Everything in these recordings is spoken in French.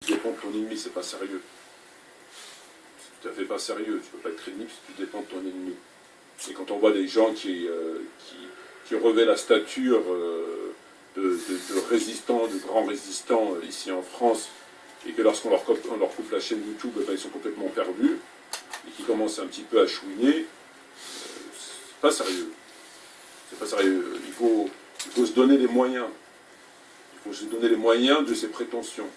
tu dépends de ton ennemi, c'est pas sérieux. C'est tout à fait pas sérieux. Tu peux pas être ennemi si tu dépends de ton ennemi. Et quand on voit des gens qui revêtent la stature de résistants, de grands résistants ici en France, et que lorsqu'on leur coupe la chaîne YouTube, ben, ils sont complètement perdus, et qui commencent un petit peu à chouiner, c'est pas sérieux. C'est pas sérieux. Il faut se donner les moyens. Il faut se donner les moyens de ses prétentions.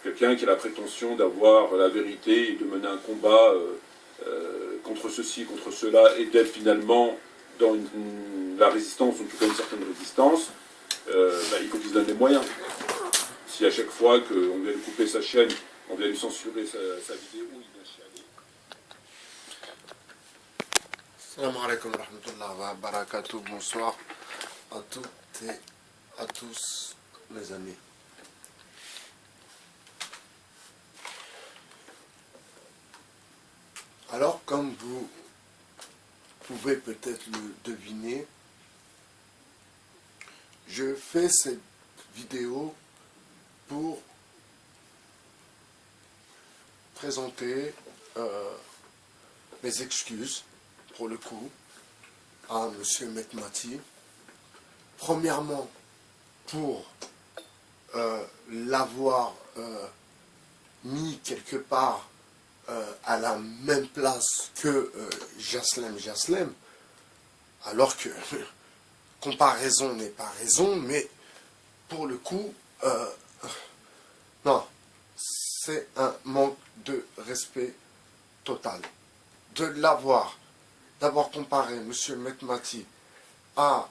Quelqu'un qui a la prétention d'avoir la vérité et de mener un combat contre ceci, contre cela, et d'être finalement dans la résistance, en tout cas une certaine résistance, il faut qu'il se donne les moyens. Si à chaque fois qu'on vient lui couper sa chaîne, on vient lui censurer sa vidéo, il vient chialer. Salam alaikum wa rahmatullahi wa barakatuh. Bonsoir à toutes et à tous mes amis. Alors, comme vous pouvez peut-être le deviner, je fais cette vidéo pour présenter mes excuses, pour le coup, à M. Metmati. Premièrement, pour l'avoir mis quelque part à la même place que Jaslem, alors que comparaison n'est pas raison, mais pour le coup, non, c'est un manque de respect total. D'avoir comparé M. Metmati à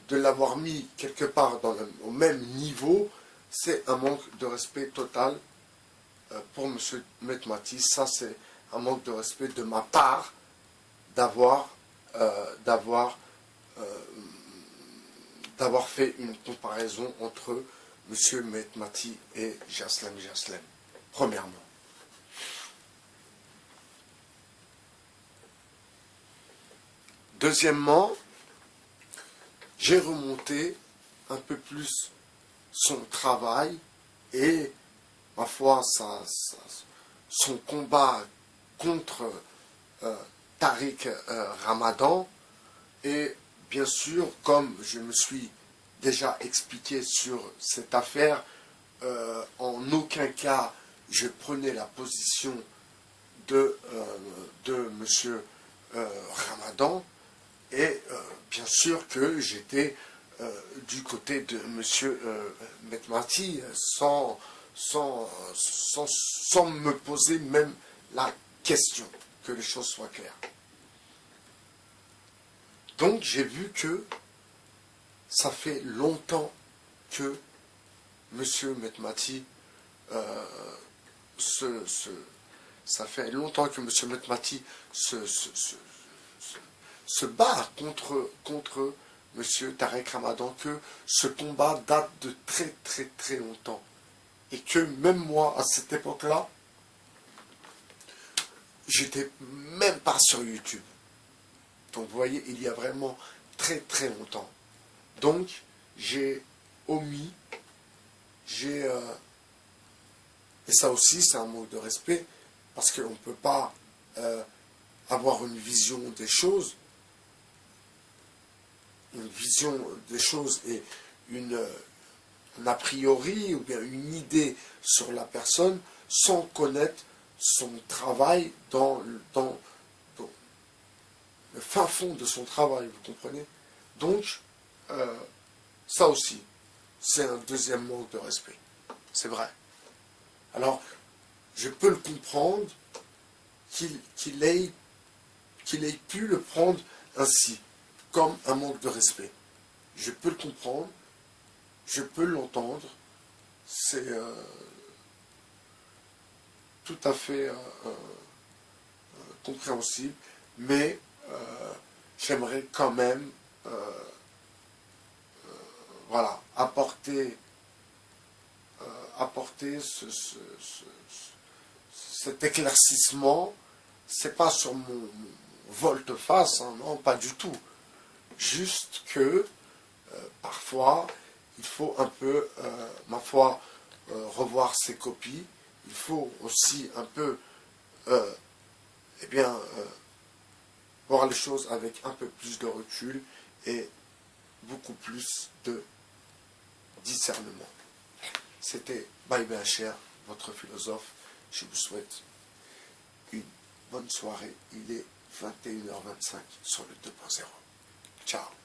de l'avoir mis quelque part au même niveau, c'est un manque de respect total pour M. Metmati. Ça, c'est un manque de respect de ma part d'avoir fait une comparaison entre M. Metmati et Jaslem, premièrement. Deuxièmement, j'ai remonté un peu plus son travail et, ma foi, son combat contre Tariq Ramadan. Et bien sûr, comme je me suis déjà expliqué sur cette affaire, en aucun cas je prenais la position de M. Ramadan. Et bien sûr que j'étais du côté de M. Metmati sans me poser même la question, que les choses soient claires. Donc j'ai vu que ça fait longtemps que M. Metmati ça fait longtemps que M. Metmati se bat contre M. Tariq Ramadan, que ce combat date de très très très longtemps. Et que même moi, à cette époque-là, j'étais même pas sur YouTube. Donc vous voyez, il y a vraiment très très longtemps. Donc j'ai omis, et ça aussi c'est un manque de respect, parce qu'on ne peut pas avoir une vision des choses, et un a priori ou bien une idée sur la personne sans connaître son travail dans le fin fond de son travail, vous comprenez? Donc, ça aussi, c'est un deuxième manque de respect. C'est vrai. Alors, je peux le comprendre qu'il ait pu le prendre ainsi, comme un manque de respect. Je peux le comprendre, je peux l'entendre, c'est tout à fait compréhensible, mais j'aimerais quand même voilà, apporter cet éclaircissement. C'est pas sur mon volte-face, hein, non, pas du tout. Juste que parfois, il faut un peu, ma foi, revoir ses copies. Il faut aussi un peu voir les choses avec un peu plus de recul et beaucoup plus de discernement. C'était Baye BHR, votre philosophe. Je vous souhaite une bonne soirée. Il est 21h25 sur le 2.0. Ciao.